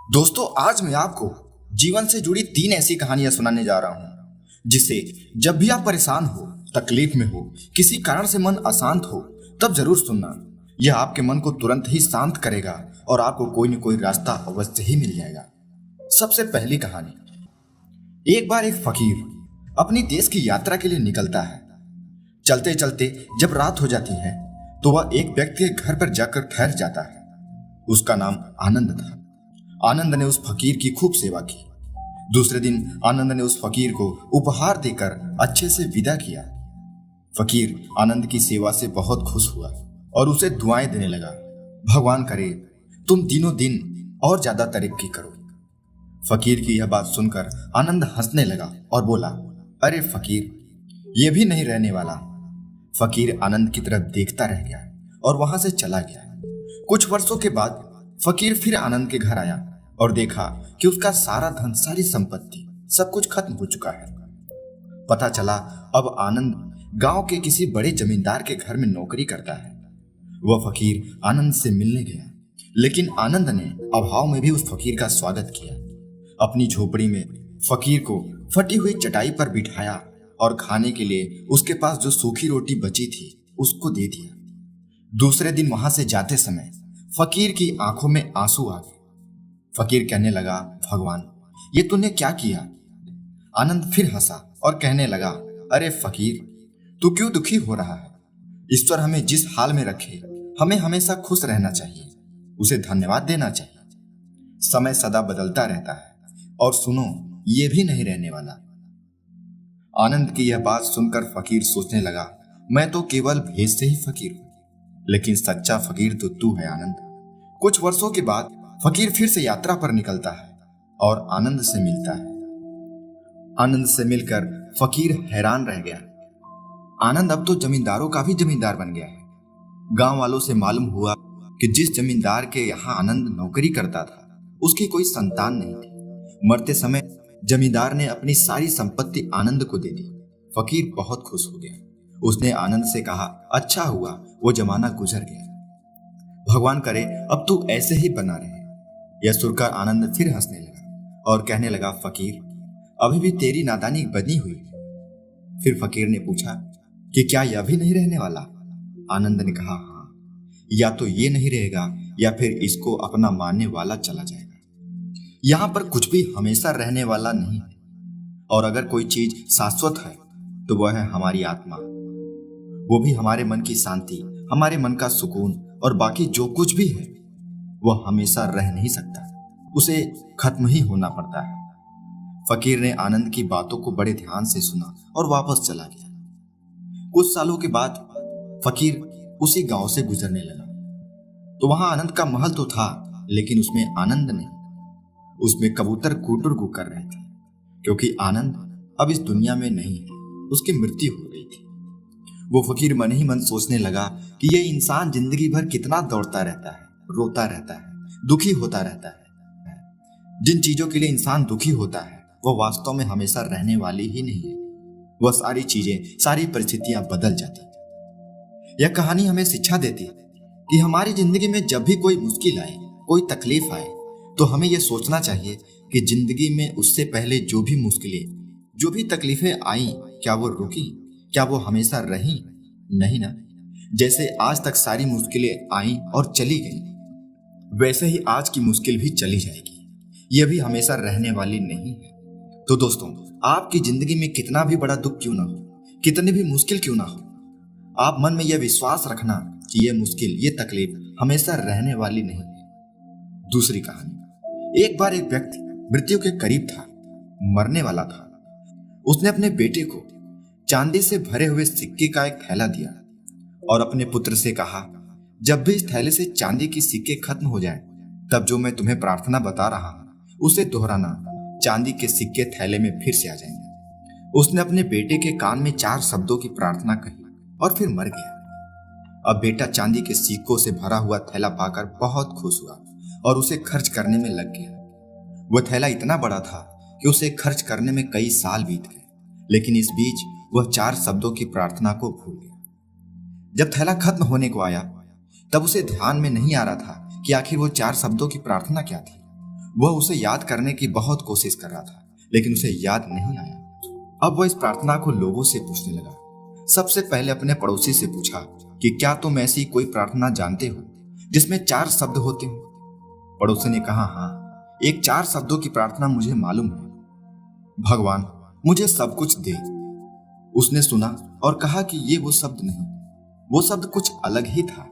दोस्तों, आज मैं आपको जीवन से जुड़ी 3 ऐसी कहानियां सुनाने जा रहा हूं जिसे जब भी आप परेशान हो, तकलीफ में हो, किसी कारण से मन अशांत हो, तब जरूर सुनना। यह आपके मन को तुरंत ही शांत करेगा और आपको कोई न कोई रास्ता अवश्य ही मिल जाएगा। सबसे पहली कहानी। एक बार एक फकीर अपनी देश की यात्रा के लिए निकलता है। चलते चलते जब रात हो जाती है तो वह एक व्यक्ति के घर पर जाकर ठहर जाता है। उसका नाम आनंद था। आनंद ने उस फकीर की खूब सेवा की। दूसरे दिन आनंद ने उस फकीर को उपहार देकर अच्छे से विदा किया। फकीर आनंद की सेवा से बहुत खुश हुआ और उसे दुआएं देने लगा। भगवान करे तुम दिनों दिन और ज्यादा तरक्की करो। फकीर की यह बात सुनकर आनंद हंसने लगा और बोला, अरे फकीर, ये भी नहीं रहने वाला। फकीर आनंद की तरफ देखता रह गया और वहां से चला गया। कुछ वर्षों के बाद फकीर फिर आनंद के घर आया और देखा कि उसका सारा धन, सारी संपत्ति, सब कुछ खत्म हो चुका है। पता चला अब आनंद गांव के किसी बड़े जमींदार के घर में नौकरी करता है। वह फकीर आनंद से मिलने गया, लेकिन आनंद ने अभाव में भी उस फकीर का स्वागत किया। अपनी झोपड़ी में फकीर को फटी हुई चटाई पर बिठाया और खाने के लिए उसके पास जो सूखी रोटी बची थी उसको दे दिया। दूसरे दिन वहां से जाते समय फकीर की आंखों में आंसू आ गए। फकीर कहने लगा, भगवान, ये तूने क्या किया? आनंद फिर हंसा और कहने लगा, अरे फकीर, तू क्यों दुखी हो रहा है? ईश्वर हमें जिस हाल में रखे, हमें हमेशा खुश रहना चाहिए, उसे धन्यवाद देना चाहिए। समय सदा बदलता रहता है और सुनो, ये भी नहीं रहने वाला। आनंद की यह बात सुनकर फकीर सोचने लगा, मैं तो केवल भेष से ही फकीर हूं, लेकिन सच्चा फकीर तो तू है आनंद। कुछ वर्षों के बाद फकीर फिर से यात्रा पर निकलता है और आनंद से मिलता है। आनंद से मिलकर फकीर हैरान रह गया। आनंद अब तो जमींदारों का भी जमींदार बन गया है। गांव वालों से मालूम हुआ कि जिस जमींदार के यहाँ आनंद नौकरी करता था उसकी कोई संतान नहीं थी। मरते समय जमींदार ने अपनी सारी संपत्ति आनंद को दे दी। फकीर बहुत खुश हो गया। उसने आनंद से कहा, अच्छा हुआ वो जमाना गुजर गया। भगवान करे अब तू ऐसे ही बना रहे। यह सुनकर आनंद फिर हंसने लगा और कहने लगा, फकीर, अभी भी तेरी नादानी बनी हुई है। फिर फकीर ने पूछा कि क्या यह भी नहीं रहने वाला? आनंद ने कहा, हाँ, या तो ये नहीं रहेगा या फिर इसको अपना मानने वाला चला जाएगा। यहां पर कुछ भी हमेशा रहने वाला नहीं है, और अगर कोई चीज शाश्वत है तो वह है हमारी आत्मा। वो भी हमारे मन की शांति, हमारे मन का सुकून, और बाकी जो कुछ भी है वह हमेशा रह नहीं सकता, उसे खत्म ही होना पड़ता है। फकीर ने आनंद की बातों को बड़े ध्यान से सुना और वापस चला गया। कुछ सालों के बाद फकीर उसी गांव से गुजरने लगा तो वहां आनंद का महल तो था, लेकिन उसमें आनंद नहीं। उसमें कबूतर कुटुरगु कर रहे थे, क्योंकि आनंद अब इस दुनिया में नहीं है, उसकी मृत्यु हो गई थी। वो फकीर मन ही मन सोचने लगा कि ये इंसान जिंदगी भर कितना दौड़ता रहता है, रोता रहता है, दुखी होता रहता है। जिन चीजों के लिए इंसान दुखी होता है वह वास्तव में हमेशा रहने वाली ही नहीं है। वह सारी चीजें, सारी परिस्थितियां बदल जाती। यह कहानी हमें शिक्षा देती है कि हमारी जिंदगी में जब भी कोई मुश्किल आए, कोई तकलीफ आए, तो हमें यह सोचना चाहिए कि जिंदगी में उससे पहले जो भी मुश्किलें, जो भी तकलीफें आई, क्या वो रुकी? क्या वो हमेशा रही? नहीं ना। जैसे आज तक सारी मुश्किलें आई और चली गई, वैसे ही आज की मुश्किल भी चली जाएगी। यह भी हमेशा रहने वाली नहीं है। तो दोस्तों, आपकी जिंदगी में कितना भी बड़ा दुख क्यों ना हो, कितनी भी मुश्किल क्यों ना हो, आप मन में यह विश्वास रखना कि यह मुश्किल, ये तकलीफ हमेशा रहने वाली नहीं है। दूसरी कहानी। एक बार एक व्यक्ति मृत्यु के करीब था, मरने वाला था। उसने अपने बेटे को चांदी से भरे हुए सिक्के का एक थैला दिया और अपने पुत्र से कहा, जब भी इस थैले से चांदी की सिक्के खत्म हो जाए, तब जो मैं तुम्हें प्रार्थना बता रहा हूं उसे दोहराना। चांदी के सिक्के थैले में फिर से आ जाएंगे। उसने अपने बेटे के कान में 4 शब्दों की प्रार्थना कही और फिर मर गया। अब बेटा चांदी के सिक्कों से भरा हुआ थैला पाकर बहुत खुश हुआ और उसे खर्च करने में लग गया। वह थैला इतना बड़ा था कि उसे खर्च करने में कई साल बीत गए, लेकिन इस बीच वह 4 शब्दों की प्रार्थना को भूल गया। जब थैला खत्म होने को आया तब उसे ध्यान में नहीं आ रहा था कि आखिर वो 4 शब्दों की प्रार्थना क्या थी। वह उसे याद करने की बहुत कोशिश कर रहा था, लेकिन उसे याद नहीं आया। अब वह इस प्रार्थना को लोगों से पूछने लगा। सबसे पहले अपने पड़ोसी से पूछा कि क्या तुम ऐसी कोई प्रार्थना जानते हो जिसमें 4 शब्द होते हो? पड़ोसी ने कहा, हाँ, एक 4 शब्दों की प्रार्थना मुझे मालूम है। भगवान मुझे सब कुछ दे। उसने सुना और कहा कि ये वो शब्द नहीं, वो शब्द कुछ अलग ही था।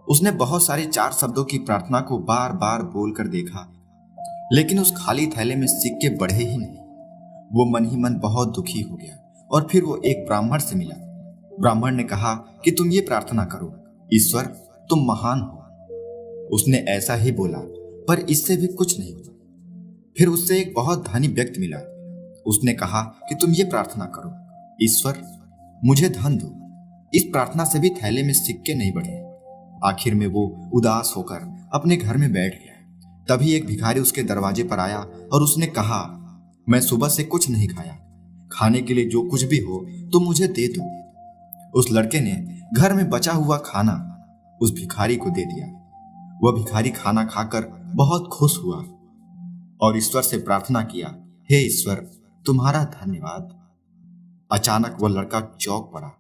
उसने बहुत सारे 4 शब्दों की प्रार्थना को बार बार बोलकर देखा, लेकिन उस खाली थैले में सिक्के बढ़े ही नहीं। वो मन ही मन बहुत दुखी हो गया और फिर वो एक ब्राह्मण से मिला। ब्राह्मण ने कहा कि तुम ये प्रार्थना करो, ईश्वर तुम महान हो। उसने ऐसा ही बोला, पर इससे भी कुछ नहीं हुआ। फिर उससे एक बहुत धनी व्यक्ति मिला। उसने कहा कि तुम ये प्रार्थना करो, ईश्वर मुझे धन दो। इस प्रार्थना से भी थैले में सिक्के नहीं बढ़े। आखिर में वो उदास होकर अपने घर में बैठ गया। तभी एक भिखारी उसके दरवाजे पर आया और उसने कहा, मैं सुबह से कुछ नहीं खाया, खाने के लिए जो कुछ भी हो तुम मुझे दे दो। उस लड़के ने घर में बचा हुआ खाना उस भिखारी को दे दिया। वह भिखारी खाना खाकर बहुत खुश हुआ और ईश्वर से प्रार्थना किया, हे ईश्वर तुम्हारा धन्यवाद। अचानक वह लड़का चौंक पड़ा।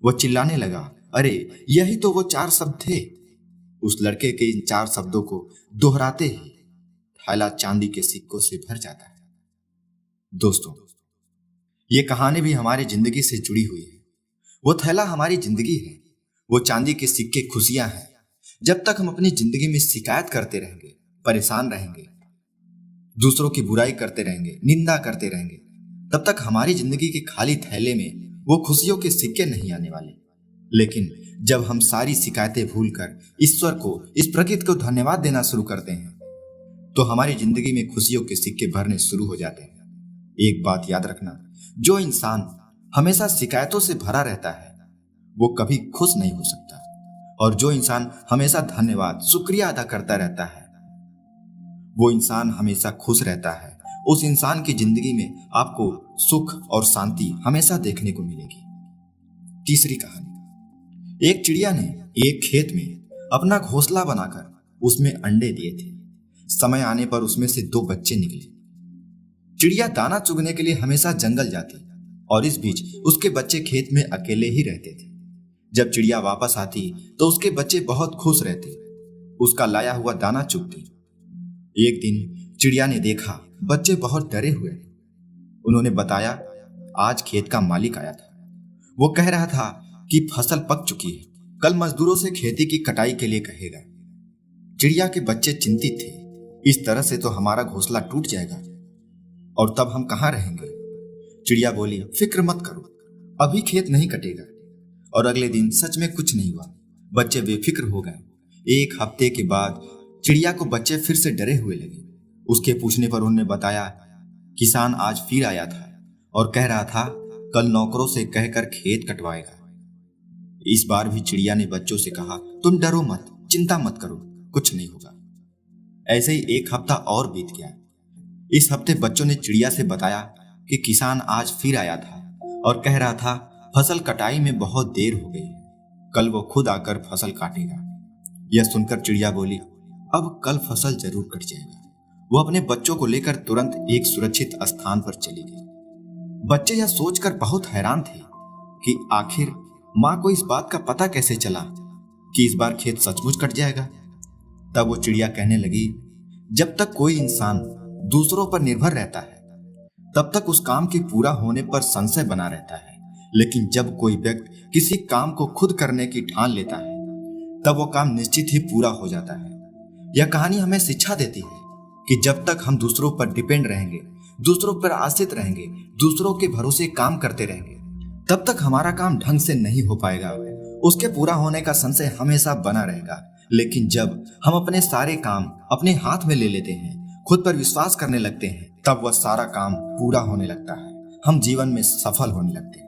वह चिल्लाने लगा, अरे यही तो वो 4 शब्द थे। उस लड़के के इन 4 शब्दों को दोहराते ही थैला चांदी के सिक्कों से भर जाता है। दोस्तों, ये कहानी भी हमारी जिंदगी से जुड़ी हुई है। वो थैला हमारी जिंदगी है, वो चांदी के सिक्के खुशियां हैं। जब तक हम अपनी जिंदगी में शिकायत करते रहेंगे, परेशान रहेंगे, दूसरों की बुराई करते रहेंगे, निंदा करते रहेंगे, तब तक हमारी जिंदगी के खाली थैले में वो खुशियों के सिक्के नहीं आने वाले। लेकिन जब हम सारी शिकायतें भूलकर ईश्वर को, इस प्रकृति को धन्यवाद देना शुरू करते हैं, तो हमारी जिंदगी में खुशियों के सिक्के भरने शुरू हो जाते हैं। एक बात याद रखना, जो इंसान हमेशा शिकायतों से भरा रहता है वो कभी खुश नहीं हो सकता, और जो इंसान हमेशा धन्यवाद, शुक्रिया अदा करता रहता है वो इंसान हमेशा खुश रहता है। उस इंसान की जिंदगी में आपको सुख और शांति हमेशा देखने को मिलेगी। तीसरी कहानी। एक चिड़िया ने एक खेत में अपना घोंसला बनाकर उसमें अंडे दिए थे। समय आने पर उसमें से 2 बच्चे निकले। चिड़िया दाना चुगने के लिए हमेशा जंगल जाती और इस बीच उसके बच्चे खेत में अकेले ही रहते थे। जब चिड़िया वापस आती तो उसके बच्चे बहुत खुश रहते, उसका लाया हुआ दाना चुगती। एक दिन चिड़िया ने देखा बच्चे बहुत डरे हुए हैं। उन्होंने बताया, आज खेत का मालिक आया था। वो कह रहा था कि फसल पक चुकी है, कल मजदूरों से खेती की कटाई के लिए कहेगा। चिड़िया के बच्चे चिंतित थे, इस तरह से तो हमारा घोंसला टूट जाएगा और तब हम कहाँ रहेंगे। चिड़िया बोली, फिक्र मत करो, अभी खेत नहीं कटेगा। और अगले दिन सच में कुछ नहीं हुआ, बच्चे बेफिक्र हो गए। 1 हफ्ते के बाद चिड़िया को बच्चे फिर से डरे हुए लगे। उसके पूछने पर उन्होंने बताया, किसान आज फिर आया था और कह रहा था कल नौकरों से कहकर खेत कटवाएगा। इस बार भी चिड़िया ने बच्चों से कहा, तुम डरो मत, चिंता मत करो, कुछ नहीं होगा। ऐसे ही 1 हफ्ता और बीत गया। इस हफ्ते बच्चों ने चिड़िया से बताया कि किसान आज फिर आया था और कह रहा था फसल कटाई में बहुत देर हो गई, कल वो खुद आकर फसल काटेगा। यह सुनकर चिड़िया बोली, अब कल फसल जरूर कट जाएगा। वो अपने बच्चों को लेकर तुरंत एक सुरक्षित स्थान पर चली गई। बच्चे यह सोचकर बहुत हैरान थे कि आखिर माँ को इस बात का पता कैसे चला कि इस बार खेत सचमुच कट जाएगा। तब वो चिड़िया कहने लगी, जब तक कोई इंसान दूसरों पर निर्भर रहता है तब तक उस काम के पूरा होने पर संशय बना रहता है, लेकिन जब कोई व्यक्ति किसी काम को खुद करने की ठान लेता है तब वो काम निश्चित ही पूरा हो जाता है। यह कहानी हमें शिक्षा देती है कि जब तक हम दूसरों पर डिपेंड रहेंगे, दूसरों पर आश्रित रहेंगे, दूसरों के भरोसे काम करते रहेंगे, तब तक हमारा काम ढंग से नहीं हो पाएगा। उसके पूरा होने का संशय हमेशा बना रहेगा। लेकिन जब हम अपने सारे काम अपने हाथ में ले लेते हैं, खुद पर विश्वास करने लगते हैं, तब वह सारा काम पूरा होने लगता है, हम जीवन में सफल होने लगते हैं।